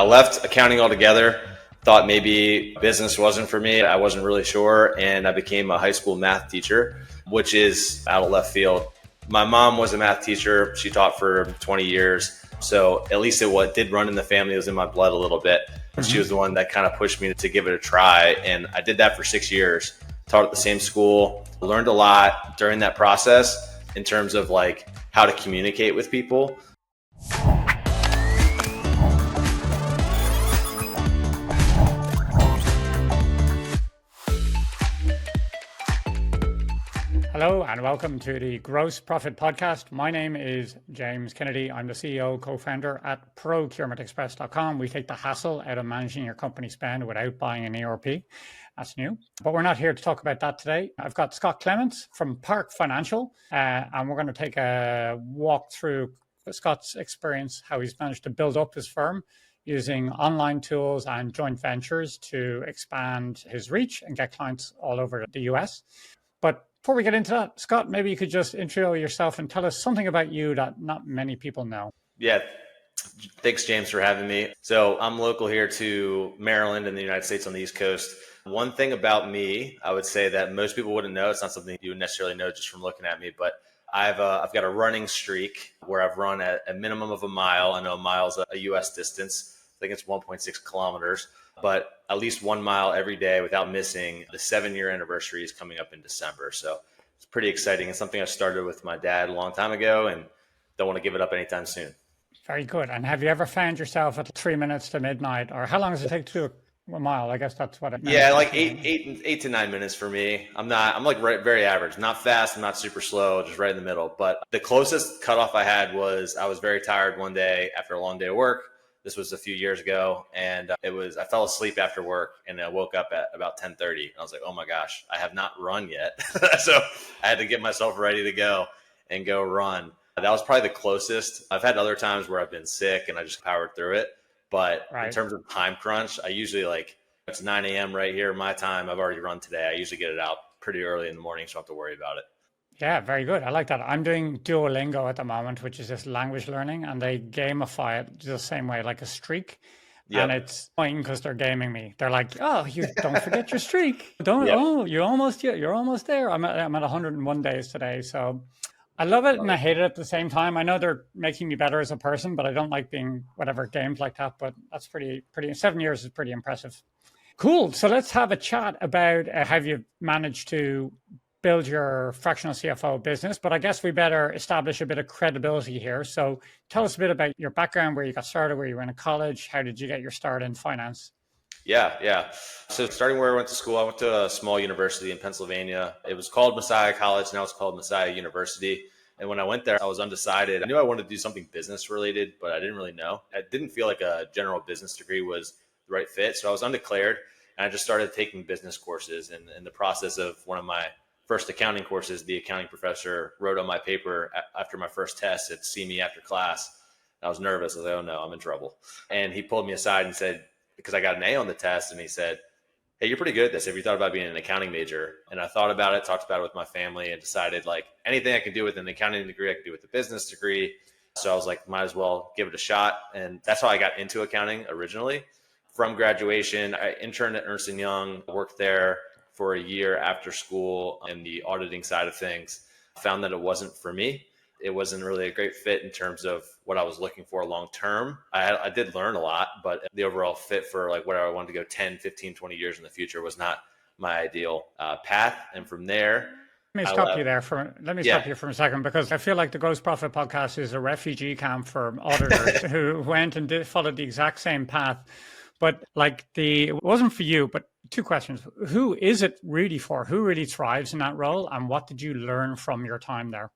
I left accounting altogether, thought maybe business wasn't for me. I wasn't really sure. And I became a high school math teacher, which is out of left field. My mom was a math teacher. She taught for 20 years. So at least what did run in the family was in my blood a little bit. She was the one that kind of pushed me to give it a try. And I did that for 6 years, taught at the same school, learned a lot during that process in terms of like how to communicate with people. Hello and welcome to the Gross Profit Podcast. My name is James Kennedy. I'm the CEO, co-founder at procurementexpress.com. We take the hassle out of managing your company spend without buying an ERP. That's new. But we're not here to talk about that today. I've got Scott Clements from Park Financial, and we're going to take a walk through Scott's experience, how he's managed to build up his firm using online tools and joint ventures to expand his reach and get clients all over the US. But before we get into that, Scott, maybe you could just intro yourself and tell us something about you that not many people know. Yeah. Thanks, James, for having me. So I'm local here to Maryland in the United States on the East Coast. One thing about me, I would say that most people wouldn't know. It's not something you would necessarily know just from looking at me, but I've got a running streak where I've run at a minimum of a mile. I know a mile is a U.S. distance. I think it's 1.6 kilometers, but at least 1 mile every day without missing. The 7-year anniversary is coming up in December. So it's pretty exciting. It's something I started with my dad a long time ago and don't want to give it up anytime soon. Very good. And have you ever found yourself at 3 minutes to midnight, or how long does it take to do a mile? I guess that's what it means. Yeah, like eight to 9 minutes for me. I'm like very average, not fast, I'm not super slow, just right in the middle. But the closest cutoff I had was I was very tired one day after a long day of work. This was a few years ago, and I fell asleep after work, and I woke up at about 10:30. And I was like, oh my gosh, I have not run yet. So I had to get myself ready to go and go run. That was probably the closest. I've had other times where I've been sick and I just powered through it. But in terms of time crunch, I usually it's 9 a.m. right here, my time. I've already run today. I usually get it out pretty early in the morning, so I don't have to worry about it. Yeah, very good. I like that. I'm doing Duolingo at the moment, which is just language learning, and they gamify it the same way, like a streak. Yep. And it's annoying because they're gaming me. They're like, "Oh, you don't forget your streak. Don't. Yep. Oh, you're almost there." I'm at 101 days today, so I love it and I hate it at the same time. I know they're making me better as a person, but I don't like being gamed like that. But that's pretty. 7 years is pretty impressive. Cool. So let's have a chat about how you managed to build your fractional CFO business, but I guess we better establish a bit of credibility here. So tell us a bit about your background, where you got started, where you went to college, how did you get your start in finance? Yeah. So starting where I went to school, I went to a small university in Pennsylvania. It was called Messiah College. Now it's called Messiah University. And when I went there, I was undecided. I knew I wanted to do something business related, but I didn't really know. I didn't feel like a general business degree was the right fit. So I was undeclared and I just started taking business courses. And in the process of one of my first accounting courses, the accounting professor wrote on my paper after my first test, said, "See me after class." I was nervous. I was like, oh no, I'm in trouble. And he pulled me aside and said, because I got an A on the test, and he said, "Hey, you're pretty good at this. Have you thought about being an accounting major?" And I thought about it, talked about it with my family, and decided like anything I can do with an accounting degree, I could do with a business degree. So I was like, might as well give it a shot. And that's how I got into accounting originally. From graduation, I interned at Ernst & Young, worked there for a year after school in the auditing side of things. Found that it wasn't for me. It wasn't really a great fit in terms of what I was looking for long term. I did learn a lot, but the overall fit for like where I wanted to go 10, 15, 20 years in the future was not my ideal path. And from there, Let me stop you for a second, because I feel like the Gross Profit Podcast is a refugee camp for auditors who went and followed the exact same path. But it wasn't for you, but 2 questions. Who is it really for? Who really thrives in that role? And what did you learn from your time there?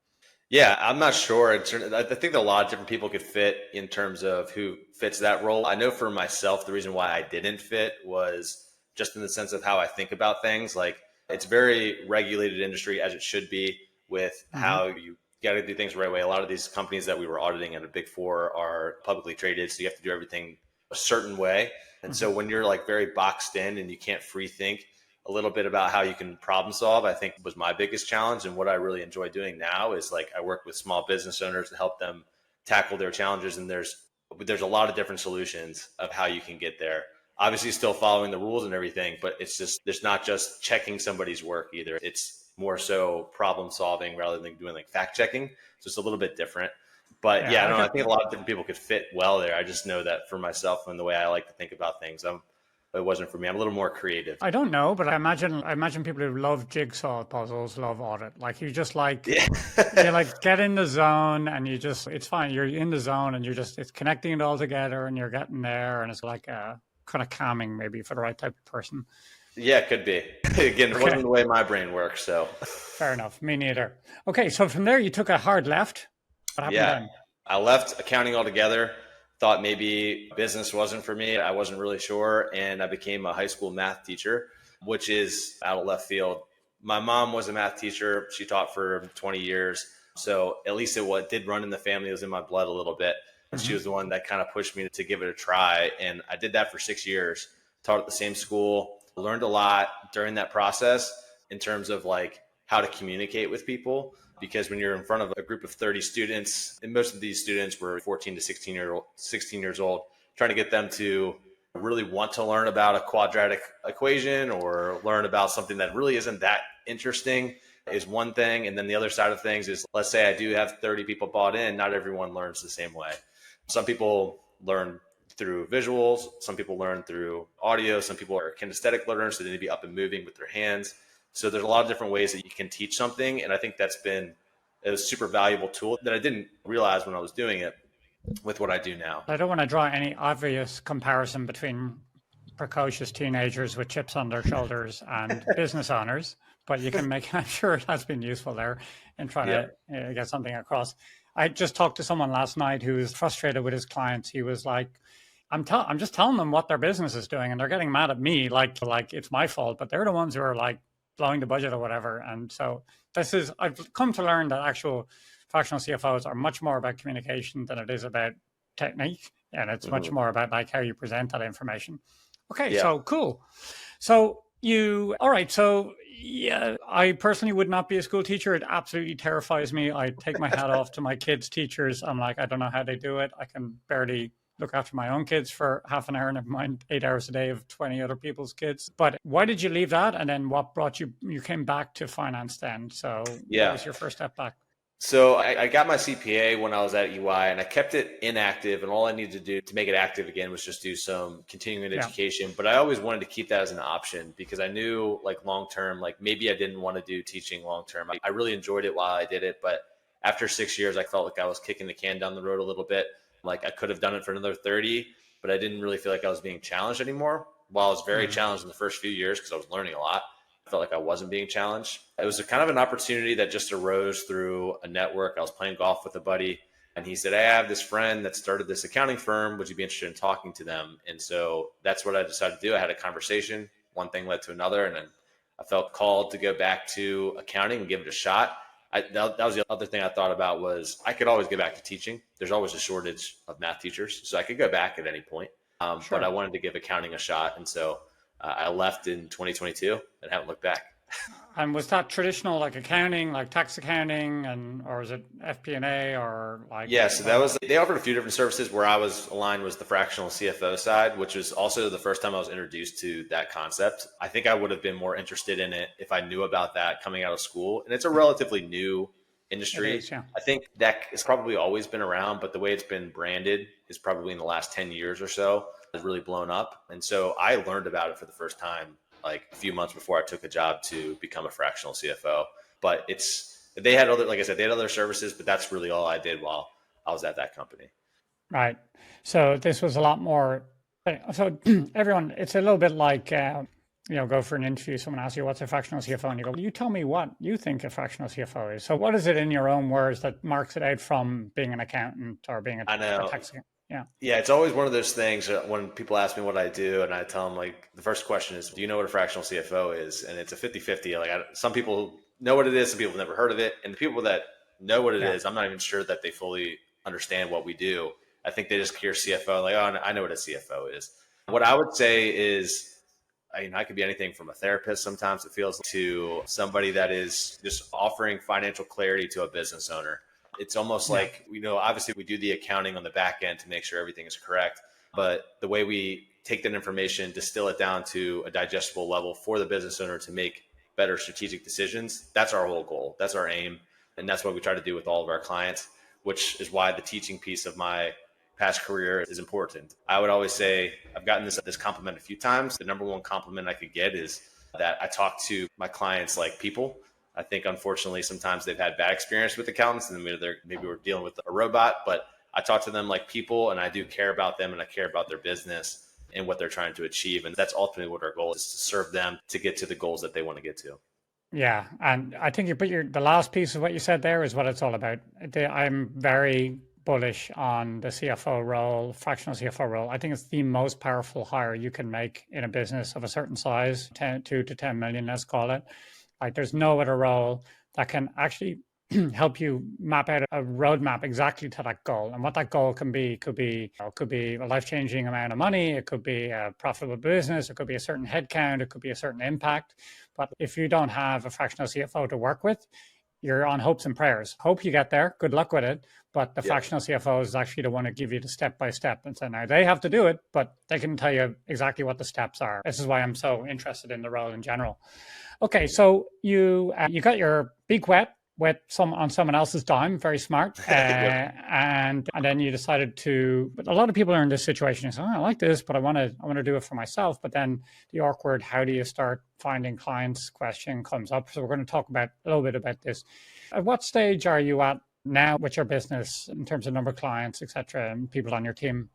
Yeah, I'm not sure. I think that a lot of different people could fit in terms of who fits that role. I know for myself, the reason why I didn't fit was just in the sense of how I think about things. Like, it's very regulated industry, as it should be, with how you got to do things the right way. A lot of these companies that we were auditing at a Big Four are publicly traded, so you have to do everything a certain way. And so when you're like very boxed in and you can't free think a little bit about how you can problem solve, I think was my biggest challenge. And what I really enjoy doing now is like I work with small business owners to help them tackle their challenges. And there's But there's a lot of different solutions of how you can get there. Obviously, still following the rules and everything, but it's just, there's not just checking somebody's work either. It's more so problem solving rather than doing like fact checking. So it's a little bit different. But Yeah, yeah, I like don't know, I think a lot of different people could fit well there. I just know that for myself and the way I like to think about things, it wasn't for me. I'm a little more creative. I don't know, but I imagine people who love jigsaw puzzles love audit. Like you just like Yeah. you like get in the zone and you just it's fine. You're in the zone and you're just it's connecting it all together and you're getting there and it's like kind of calming maybe for the right type of person. Yeah, it could be. Again, it wasn't Okay, the way my brain works. So fair enough. Me neither. Okay, so from there you took a hard left. What happened yeah, then? I left accounting altogether. Thought maybe business wasn't for me. I wasn't really sure. And I became a high school math teacher, which is out of left field. My mom was a math teacher. She taught for 20 years. So at least what did run in the family, was in my blood a little bit. And she Hmm. was the one that kind of pushed me to give it a try. And I did that for 6 years, taught at the same school, learned a lot during that process in terms of like how to communicate with people, because when you're in front of a group of 30 students, and most of these students were 14 to 16 years old, trying to get them to really want to learn about a quadratic equation or learn about something that really isn't that interesting is one thing. And then the other side of things is, let's say I do have 30 people bought in, not everyone learns the same way. Some people learn through visuals, some people learn through audio, some people are kinesthetic learners, so they need to be up and moving with their hands. So there's a lot of different ways that you can teach something. And I think that's been a super valuable tool that I didn't realize when I was doing it with what I do now. I don't want to draw any obvious comparison between precocious teenagers with chips on their shoulders and business owners, but you can make, I'm sure it has been useful there in trying Yeah. to get something across. I just talked to someone last night who was frustrated with his clients. He was like, I'm just telling them what their business is doing and they're getting mad at me like it's my fault, but they're the ones who are like blowing the budget or whatever. And so I've come to learn that actual fractional CFOs are much more about communication than it is about technique. And it's much Mm-hmm. more about like how you present that information. Okay, Yeah. so cool. So all right. So yeah, I personally would not be a school teacher. It absolutely terrifies me. I take my hat off to my kids' teachers. I'm like, I don't know how they do it. I can barely look after my own kids for half an hour, never mind 8 hours a day of 20 other people's kids. But why did you leave that? And then what brought you came back to finance then? So what Yeah. was your first step back? So I got my CPA when I was at EY, and I kept it inactive. And all I needed to do to make it active again was just do some continuing Yeah. education. But I always wanted to keep that as an option because I knew, like, long term, like maybe I didn't want to do teaching long term. I really enjoyed it while I did it, but after 6 years, I felt like I was kicking the can down the road a little bit. Like I could have done it for another 30, but I didn't really feel like I was being challenged anymore. While I was very Mhm. challenged in the first few years because I was learning a lot, I felt like I wasn't being challenged. It was a kind of an opportunity that just arose through a network. I was playing golf with a buddy, and he said, "Hey, I have this friend that started this accounting firm. Would you be interested in talking to them?" And so that's what I decided to do. I had a conversation. One thing led to another, and then I felt called to go back to accounting and give it a shot. That was the other thing I thought about, was I could always go back to teaching. There's always a shortage of math teachers, so I could go back at any point. But I Sure. wanted to give accounting a shot, and so I left in 2022 and haven't looked back. And was that traditional like accounting, like tax accounting, and or is it FP&A or like Yeah, so that was, they offered a few different services. Where I was aligned was the fractional CFO side, which was also the first time I was introduced to that concept. I think I would have been more interested in it if I knew about that coming out of school. And it's a relatively new it industry. is, yeah. I think that has probably always been around, but the way it's been branded is probably in the last 10 years or so has really blown up. And so I learned about it for the first time like a few months before I took a job to become a fractional CFO. But they had other, like I said, they had other services, but that's really all I did while I was at that company. Right. So this was a lot more. So everyone, it's a little bit like go for an interview. Someone asks you what's a fractional CFO, and you go, "You tell me what you think a fractional CFO is." So what is it in your own words that marks it out from being an accountant or being I a know. tax accountant? Yeah. Yeah, it's always one of those things when people ask me what I do, and I tell them, like, the first question is, do you know what a fractional CFO is? And it's a 50-50. Like, some people know what it is, some people have never heard of it. And the people that know what it Yeah. is, I'm not even sure that they fully understand what we do. I think they just hear CFO, like, oh, I know what a CFO is. What I would say is, I could be anything from a therapist sometimes, it feels, to somebody that is just offering financial clarity to a business owner. It's almost like, obviously we do the accounting on the back end to make sure everything is correct. But the way we take that information, distill it down to a digestible level for the business owner to make better strategic decisions, that's our whole goal. That's our aim. And that's what we try to do with all of our clients, which is why the teaching piece of my past career is important. I would always say, I've gotten this compliment a few times. The number one compliment I could get is that I talk to my clients like people. I think, unfortunately, sometimes they've had bad experience with accountants and maybe we're dealing with a robot, but I talk to them like people, and I do care about them, and I care about their business and what they're trying to achieve. And that's ultimately what our goal is, to serve them to get to the goals that they want to get to. Yeah, and I think the last piece of what you said there is what it's all about. I'm very bullish on the CFO role, fractional CFO role. I think it's the most powerful hire you can make in a business of a certain size, 2 to 10 million, let's call it. Like, there's no other role that can actually help you map out a roadmap exactly to that goal. And what that goal can be, could be a life-changing amount of money. It could be a profitable business. It could be a certain headcount. It could be a certain impact. But if you don't have a fractional CFO to work with, you're on hopes and prayers. Hope you get there. Good luck with it. But the fractional CFO is actually the one to give you the step-by-step. And so now they have to do it, but they can tell you exactly what the steps are. This is why I'm so interested in the role in general. Okay, so you got your beak wet on someone else's dime, very smart, and then you decided to. But a lot of people are in this situation. So, I like this, but I want to do it for myself. But then the awkward, how do you start finding clients question comes up. So we're going to talk a little bit about this. At what stage are you at now with your business in terms of number of clients, et cetera, and people on your team?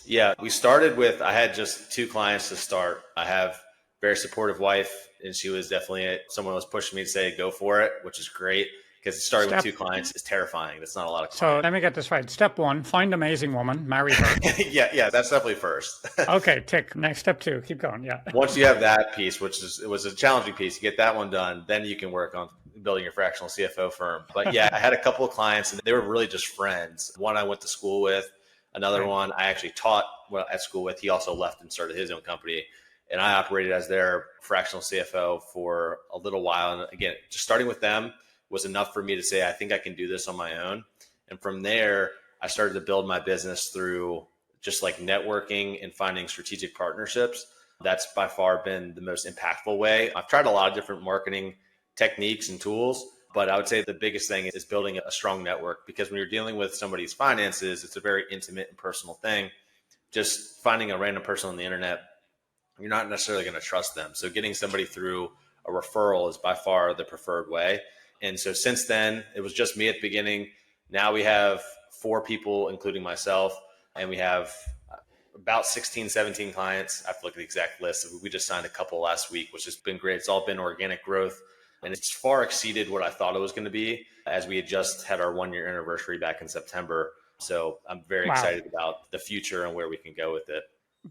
Yeah, we started with, I had just 2 clients to start. I have a very supportive wife, and she was definitely someone who was pushing me to say, go for it, which is great. Because starting with 2 clients is terrifying. That's not a lot of clients. So let me get this right. Step 1, find amazing woman, marry her. yeah, that's definitely first. Okay, tick. Next, step 2, keep going. Yeah. Once you have that piece, it was a challenging piece, you get that one done, then you can work on building your fractional CFO firm. But yeah, I had a couple of clients, and they were really just friends. One I went to school with, another one I actually taught at school with. He also left and started his own company. And I operated as their fractional CFO for a little while. And again, just starting with them was enough for me to say, I think I can do this on my own. And from there, I started to build my business through just like networking and finding strategic partnerships. That's by far been the most impactful way. I've tried a lot of different marketing techniques and tools, but I would say the biggest thing is building a strong network, because when you're dealing with somebody's finances, it's a very intimate and personal thing. Just finding a random person on the internet, you're not necessarily going to trust them. So getting somebody through a referral is by far the preferred way. And so since then, it was just me at the beginning. Now we have 4 people, including myself, and we have about 16, 17 clients. I have to look at the exact list. We just signed a couple last week, which has been great. It's all been organic growth, and it's far exceeded what I thought it was going to be, as we had just had our 1-year anniversary back in September. So I'm very excited about the future and where we can go with it.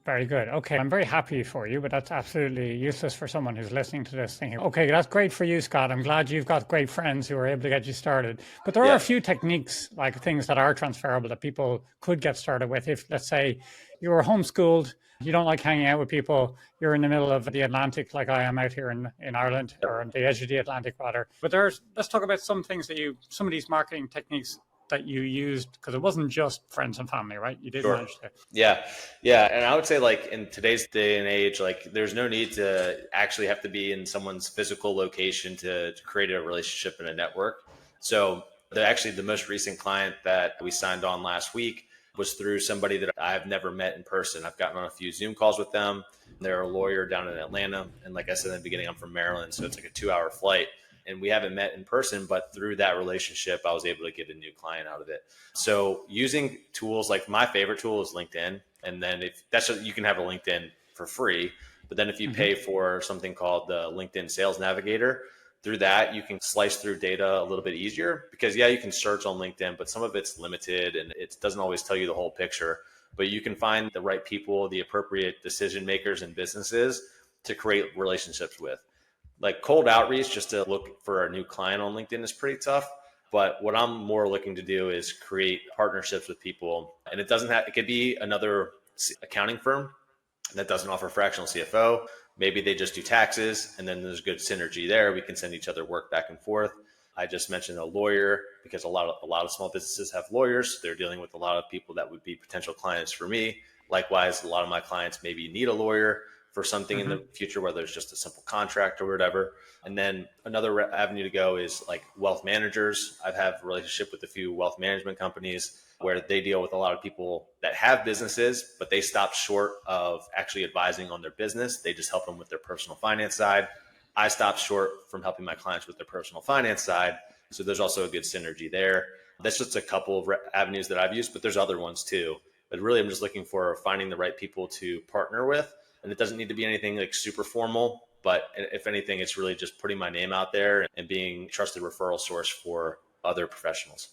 Very good. Okay. I'm very happy for you, but that's absolutely useless for someone who's listening to this thinking, okay, that's great for you, Scott. I'm glad you've got great friends who are able to get you started. But there are a few techniques, like things that are transferable that people could get started with. If, let's say, you were homeschooled, you don't like hanging out with people, you're in the middle of the Atlantic, like I am out here in Ireland, or on the edge of the Atlantic rather. But let's talk about some things some of these marketing techniques that you used, because it wasn't just friends and family, right? You did manage to. Yeah. And I would say, like, in today's day and age, like, there's no need to actually have to be in someone's physical location to create a relationship and a network. So the most recent client that we signed on last week was through somebody that I've never met in person. I've gotten on a few Zoom calls with them. They're a lawyer down in Atlanta. And like I said in the beginning, I'm from Maryland, so it's like a 2-hour flight. And we haven't met in person, but through that relationship, I was able to get a new client out of it. So using tools, like my favorite tool is LinkedIn. And then you can have a LinkedIn for free, but then if you pay for something called the LinkedIn Sales Navigator, through that, you can slice through data a little bit easier, because you can search on LinkedIn, but some of it's limited and it doesn't always tell you the whole picture. But you can find the right people, the appropriate decision makers and businesses to create relationships with. Like cold outreach, just to look for a new client on LinkedIn, is pretty tough. But what I'm more looking to do is create partnerships with people. And it could be another accounting firm that doesn't offer fractional CFO. Maybe they just do taxes, and then there's good synergy there. We can send each other work back and forth. I just mentioned a lawyer because a lot of small businesses have lawyers. They're dealing with a lot of people that would be potential clients for me. Likewise, a lot of my clients maybe need a lawyer for something in the future, whether it's just a simple contract or whatever. And then another avenue to go is like wealth managers. I have a relationship with a few wealth management companies where they deal with a lot of people that have businesses, but they stop short of actually advising on their business. They just help them with their personal finance side. I stop short from helping my clients with their personal finance side. So there's also a good synergy there. That's just a couple of avenues that I've used, but there's other ones too. But really, I'm just looking for finding the right people to partner with. And it doesn't need to be anything like super formal, but if anything, it's really just putting my name out there and being a trusted referral source for other professionals.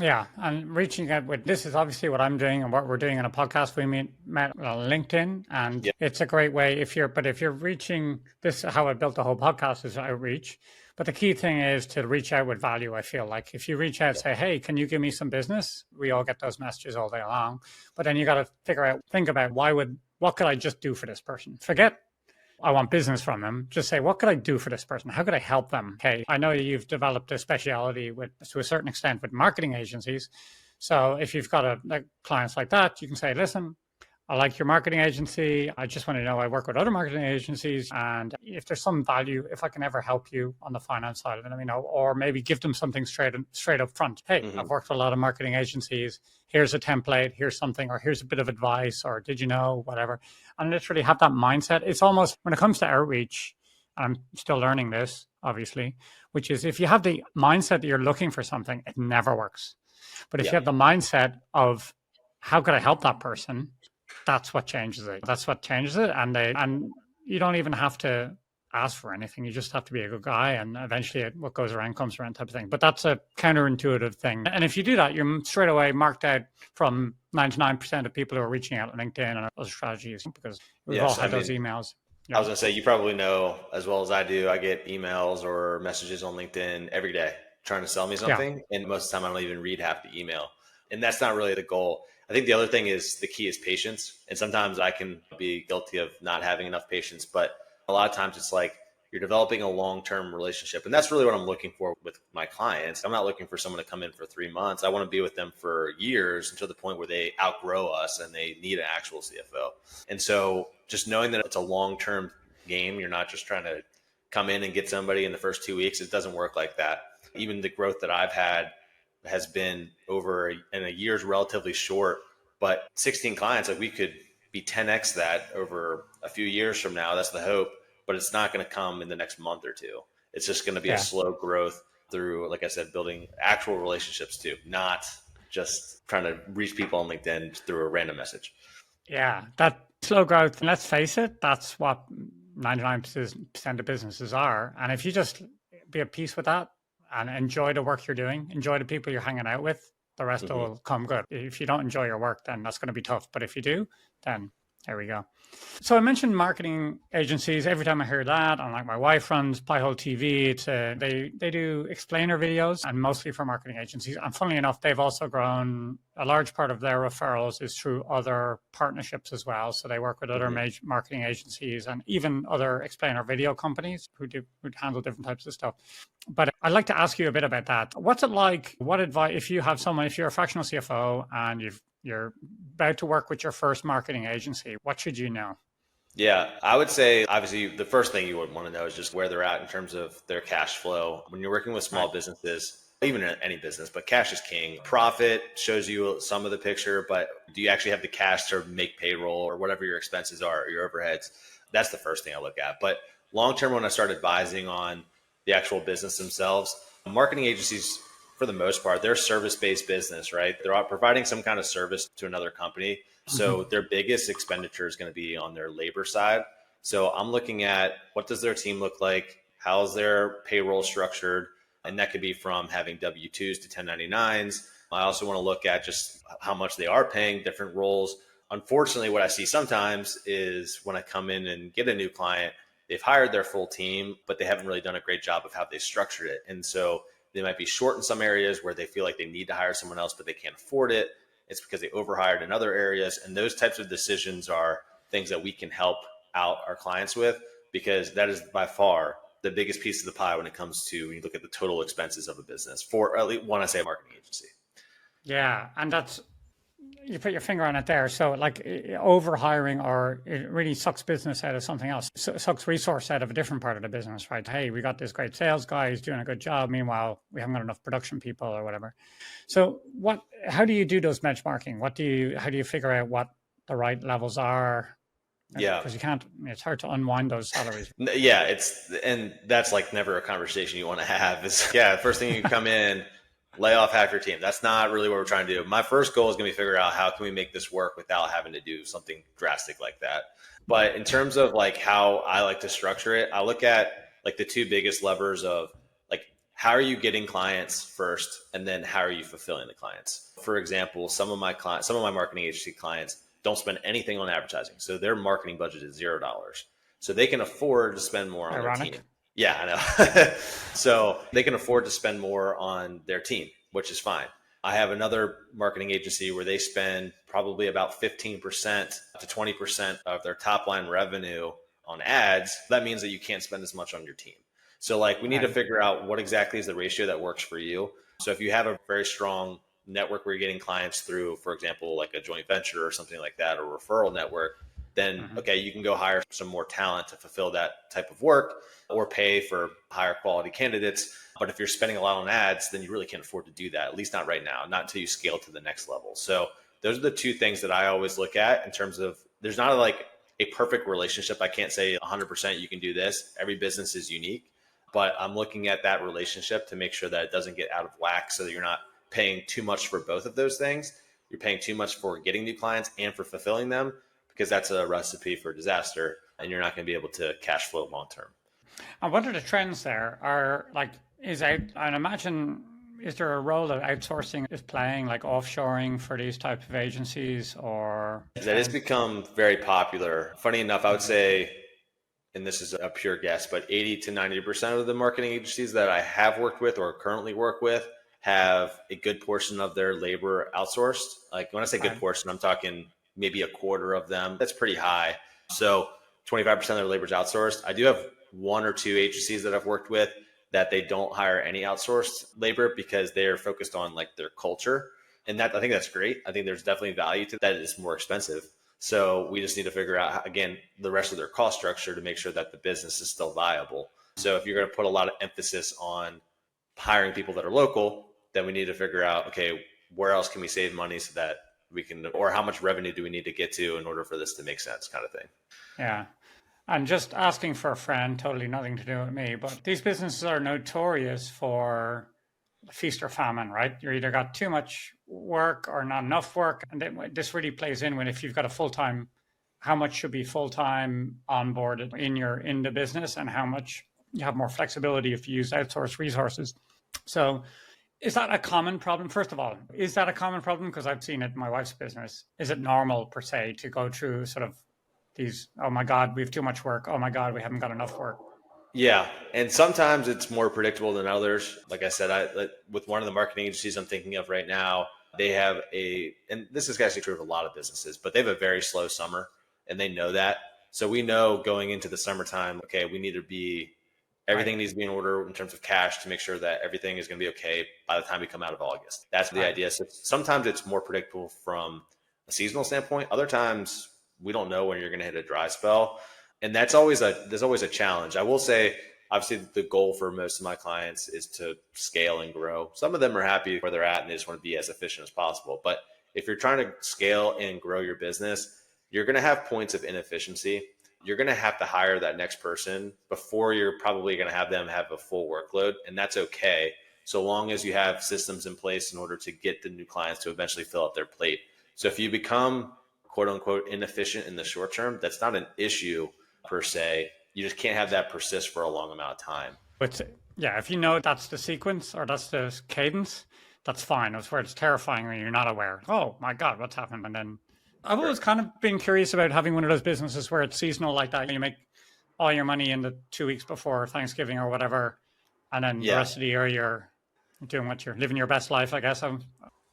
Yeah, and reaching out with this is obviously what I'm doing and what we're doing on a podcast. We met on LinkedIn, and it's a great way if you're reaching this. How I built the whole podcast is outreach, but the key thing is to reach out with value. I feel like if you reach out, say, "Hey, can you give me some business?" We all get those messages all day long, but then you got to think about what could I just do for this person? Forget I want business from them. Just say, what could I do for this person? How could I help them? Okay, I know you've developed a speciality to a certain extent with marketing agencies. So if you've got clients like that, you can say, listen, I like your marketing agency. I just want to know I work with other marketing agencies. And if there's some value, if I can ever help you on the finance side of it, let me know. Or maybe give them something straight up front. Hey, I've worked with a lot of marketing agencies. Here's a template. Here's something, or here's a bit of advice, or did you know, whatever. And literally have that mindset. It's almost, when it comes to outreach, I'm still learning this, obviously, which is if you have the mindset that you're looking for something, it never works. But if you have the mindset of how could I help that person, that's what changes it. And you don't even have to ask for anything. You just have to be a good guy, and eventually what goes around comes around type of thing. But that's a counterintuitive thing. And if you do that, you're straight away marked out from 99% of people who are reaching out on LinkedIn and other strategies, because we've all had those emails. I was going to say, you probably know as well as I do, I get emails or messages on LinkedIn every day trying to sell me something. And most of the time I don't even read half the email. And that's not really the goal. I think the other thing is the key is patience. And sometimes I can be guilty of not having enough patience, but a lot of times it's like you're developing a long-term relationship. And that's really what I'm looking for with my clients. I'm not looking for someone to come in for 3 months. I want to be with them for years until the point where they outgrow us and they need an actual CFO. And so just knowing that it's a long-term game, you're not just trying to come in and get somebody in the first 2 weeks. It doesn't work like that. Even the growth that I've had has been in a year's relatively short, but 16 clients, like we could be 10x that over a few years from now. That's the hope, but it's not going to come in the next month or two. It's just going to be a slow growth through, like I said, building actual relationships too, not just trying to reach people on LinkedIn through a random message. Yeah, that slow growth, and let's face it, that's what 99% of businesses are. And if you just be at peace with that and enjoy the work you're doing, enjoy the people you're hanging out with, the rest will come good. If you don't enjoy your work, then that's going to be tough. But if you do, then there we go. So I mentioned marketing agencies. Every time I hear that, I'm like, my wife runs Piehole TV. They do explainer videos, and mostly for marketing agencies. And funnily enough, they've also grown. A large part of their referrals is through other partnerships as well. So they work with other major marketing agencies and even other explainer video companies who handle different types of stuff. But I'd like to ask you a bit about that. What's it like? What advice, if you're a fractional CFO and you're about to work with your first marketing agency, what should you know? Yeah, I would say obviously the first thing you would want to know is just where they're at in terms of their cash flow. When you're working with small businesses, even in any business, but cash is king. Profit shows you some of the picture, but do you actually have the cash to make payroll or whatever your expenses are, or your overheads? That's the first thing I look at. But long term, when I start advising on the actual business themselves, marketing agencies, for the most part, they're service-based business, right? They're providing some kind of service to another company. So their biggest expenditure is going to be on their labor side. So I'm looking at what does their team look like? How's their payroll structured? And that could be from having W-2s to 1099s. I also want to look at just how much they are paying different roles. Unfortunately, what I see sometimes is when I come in and get a new client, they've hired their full team, but they haven't really done a great job of how they structured it. And so they might be short in some areas where they feel like they need to hire someone else, but they can't afford it. It's because they overhired in other areas. And those types of decisions are things that we can help out our clients with, because that is by far the biggest piece of the pie when it comes to when you look at the total expenses of a business for at least when I say a marketing agency. Yeah, and that's you put your finger on it there. So like over hiring, or it really sucks business out of something else. Sucks resource out of a different part of the business, right? Hey, we got this great sales guy, he's doing a good job. Meanwhile, we haven't got enough production people or whatever. So how do you do those benchmarking? How do you figure out what the right levels are? Yeah. Because it's hard to unwind those salaries. Yeah. And that's like never a conversation you want to have is, yeah, first thing you come in, lay off half your team. That's not really what we're trying to do. My first goal is going to be figure out how can we make this work without having to do something drastic like that. But in terms of like how I like to structure it, I look at like the two biggest levers of like, how are you getting clients first? And then how are you fulfilling the clients? For example, some of my marketing agency clients don't spend anything on advertising. So their marketing budget is $0. So they can afford to spend more on their team. Yeah, I know. So they can afford to spend more on their team, which is fine. I have another marketing agency where they spend probably about 15% to 20% of their top line revenue on ads. That means that you can't spend as much on your team. So like we need to figure out what exactly is the ratio that works for you. So if you have a very strong network where you're getting clients through, for example, like a joint venture or something like that, or referral network, then okay, you can go hire some more talent to fulfill that type of work or pay for higher quality candidates. But if you're spending a lot on ads, then you really can't afford to do that, at least not right now, not until you scale to the next level. So those are the two things that I always look at in terms of there's not like a perfect relationship. I can't say 100% you can do this. Every business is unique, but I'm looking at that relationship to make sure that it doesn't get out of whack so that you're not paying too much for both of those things. You're paying too much for getting new clients and for fulfilling them, because that's a recipe for disaster and you're not going to be able to cash flow long term. And what are the trends there? I imagine, is there a role that outsourcing is playing, like offshoring for these types of agencies, or? That has become very popular. Funny enough, I would say, and this is a pure guess, but 80 to 90% of the marketing agencies that I have worked with or currently work with have a good portion of their labor outsourced. Like when I say good portion, I'm talking maybe a quarter of them. That's pretty high. So 25% of their labor is outsourced. I do have one or two agencies that I've worked with that they don't hire any outsourced labor because they are focused on like their culture. And that, I think that's great. I think there's definitely value to that. It's more expensive. So we just need to figure out, again, the rest of their cost structure to make sure that the business is still viable. So if you're going to put a lot of emphasis on hiring people that are local, then we need to figure out, okay, where else can we save money so that we can, or how much revenue do we need to get to in order for this to make sense, kind of thing. Yeah. I'm just asking for a friend, totally nothing to do with me, but these businesses are notorious for feast or famine, right? You either got too much work or not enough work. And this really plays in when if you've got a full-time, how much should be full-time onboarded in the business, and how much you have more flexibility if you use outsourced resources. So is that a common problem? First of all, is that a common problem? Because I've seen it in my wife's business. Is it normal per se to go through sort of these, oh my God, we have too much work. Oh my God, we haven't got enough work. Yeah. And sometimes it's more predictable than others. Like I said, with one of the marketing agencies I'm thinking of right now, they have and this is actually true of a lot of businesses, but they have a very slow summer and they know that. So we know going into the summertime, okay, we need to be, everything needs to be in order in terms of cash to make sure that everything is going to be okay by the time we come out of August. That's the idea. So sometimes it's more predictable from a seasonal standpoint. Other times we don't know when you're going to hit a dry spell. And there's always a challenge. I will say, obviously, the goal for most of my clients is to scale and grow. Some of them are happy where they're at and they just want to be as efficient as possible. But if you're trying to scale and grow your business, you're going to have points of inefficiency. You're going to have to hire that next person before you're probably going to have them have a full workload. And that's okay, so long as you have systems in place in order to get the new clients to eventually fill up their plate. So if you become quote unquote inefficient in the short term, that's not an issue per se. You just can't have that persist for a long amount of time. But yeah, if you know that's the sequence or that's the cadence, that's fine. It's where it's terrifying when you're not aware. Oh my God, what's happened? And then I've always kind of been curious about having one of those businesses where it's seasonal like that. You make all your money in the 2 weeks before Thanksgiving or whatever. And then the rest of the year, you're doing you're living your best life, I guess.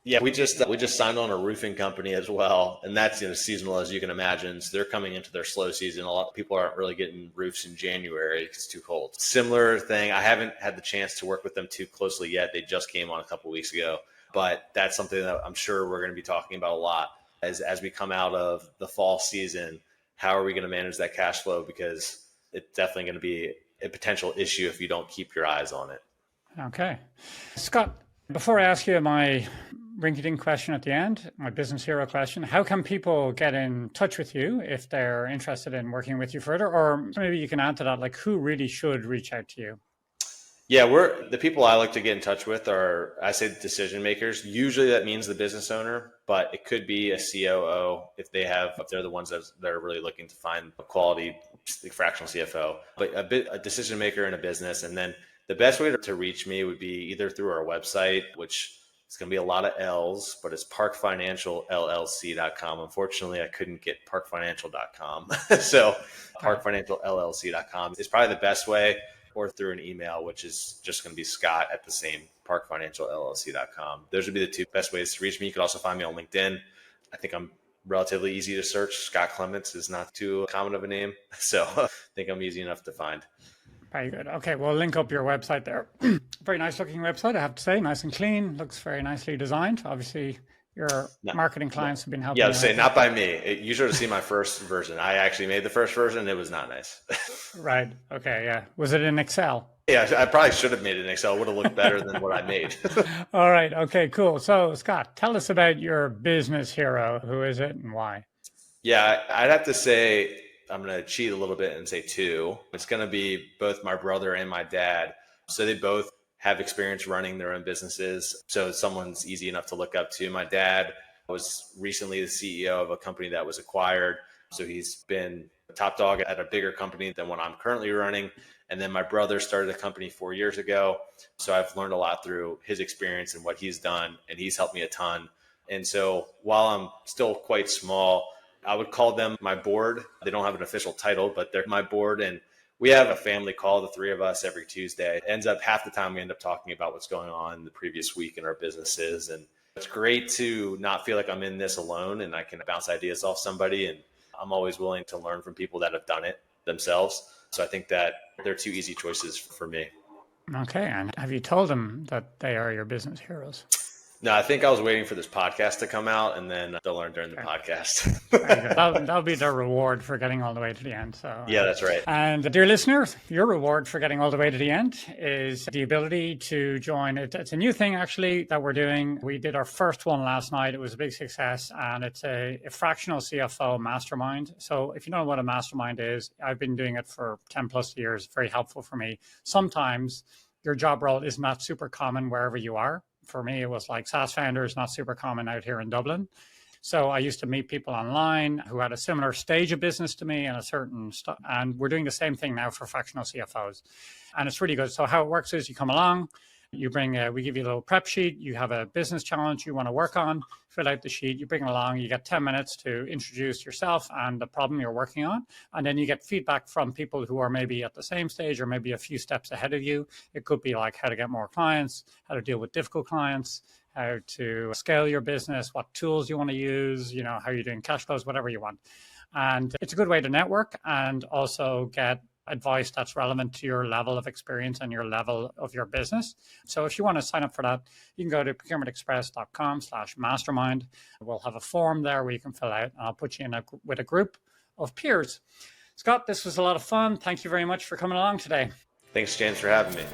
Yeah, we just signed on a roofing company as well, and that's seasonal as you can imagine. So they're coming into their slow season. A lot of people aren't really getting roofs in January; it's too cold. Similar thing. I haven't had the chance to work with them too closely yet. They just came on a couple weeks ago, but that's something that I'm sure we're going to be talking about a lot as we come out of the fall season. How are we going to manage that cash flow? Because it's definitely going to be a potential issue if you don't keep your eyes on it. Okay. Scott, before I ask you my rinky-dink question at the end, my business hero question, how can people get in touch with you if they're interested in working with you further? Or maybe you can add to that, like who really should reach out to you? Yeah, the people I like to get in touch with are, I say, decision makers. Usually that means the business owner, but it could be a COO if they're the ones that are really looking to find a quality fractional CFO, but a decision maker in a business. And then the best way to reach me would be either through our website, which it's going to be a lot of L's, but it's parkfinancialllc.com. Unfortunately, I couldn't get parkfinancial.com. So parkfinancialllc.com is probably the best way, or through an email, which is just going to be Scott at the same parkfinancialllc.com. Those would be the two best ways to reach me. You could also find me on LinkedIn. I think I'm relatively easy to search. Scott Clements is not too common of a name. So I think I'm easy enough to find. Very good. Okay, we'll link up your website there. Very nice looking website, I have to say. Nice and clean. Looks very nicely designed. Obviously, your marketing clients have been helping. Yeah, I would say not by me. You should have seen my first version. I actually made the first version. And it was not nice. Right. Okay. Yeah. Was it in Excel? Yeah, I probably should have made it in Excel. It would have looked better than what I made. All right. Okay, cool. So, Scott, tell us about your business hero. Who is it and why? Yeah, I'd have to say, I'm going to cheat a little bit and say two. It's going to be both my brother and my dad. So they both have experience running their own businesses. So someone's easy enough to look up to. My dad was recently the CEO of a company that was acquired. So he's been a top dog at a bigger company than what I'm currently running. And then my brother started a company 4 years ago. So I've learned a lot through his experience and what he's done, and he's helped me a ton. And so while I'm still quite small, I would call them my board. They don't have an official title, but they're my board. And we have a family call, the three of us, every Tuesday. It ends up half the time we end up talking about what's going on the previous week in our businesses. And it's great to not feel like I'm in this alone and I can bounce ideas off somebody. And I'm always willing to learn from people that have done it themselves. So I think that they're two easy choices for me. Okay. And have you told them that they are your business heroes? No, I think I was waiting for this podcast to come out, and then they'll learn during the podcast. That'll be their reward for getting all the way to the end. So yeah, that's right. And dear listeners, your reward for getting all the way to the end is the ability to join. It's a new thing actually that we're doing. We did our first one last night. It was a big success, and it's a fractional CFO mastermind. So if you don't know what a mastermind is, I've been doing it for 10 plus years. Very helpful for me. Sometimes your job role is not super common wherever you are. For me, it was like SaaS founders, not super common out here in Dublin. So I used to meet people online who had a similar stage of business to me and and we're doing the same thing now for fractional CFOs. And it's really good. So how it works is you come along, we give you a little prep sheet. You have a business challenge you want to work on, fill out the sheet, you bring it along, you get 10 minutes to introduce yourself and the problem you're working on. And then you get feedback from people who are maybe at the same stage or maybe a few steps ahead of you. It could be like how to get more clients, how to deal with difficult clients, how to scale your business, what tools you want to use, how you're doing cash flows, whatever you want. And it's a good way to network and also get advice that's relevant to your level of experience and your level of your business. So if you want to sign up for that, you can go to procurementexpress.com/mastermind. We'll have a form there where you can fill out, and I'll put you in with a group of peers. Scott, this was a lot of fun. Thank you very much for coming along today. Thanks, James, for having me.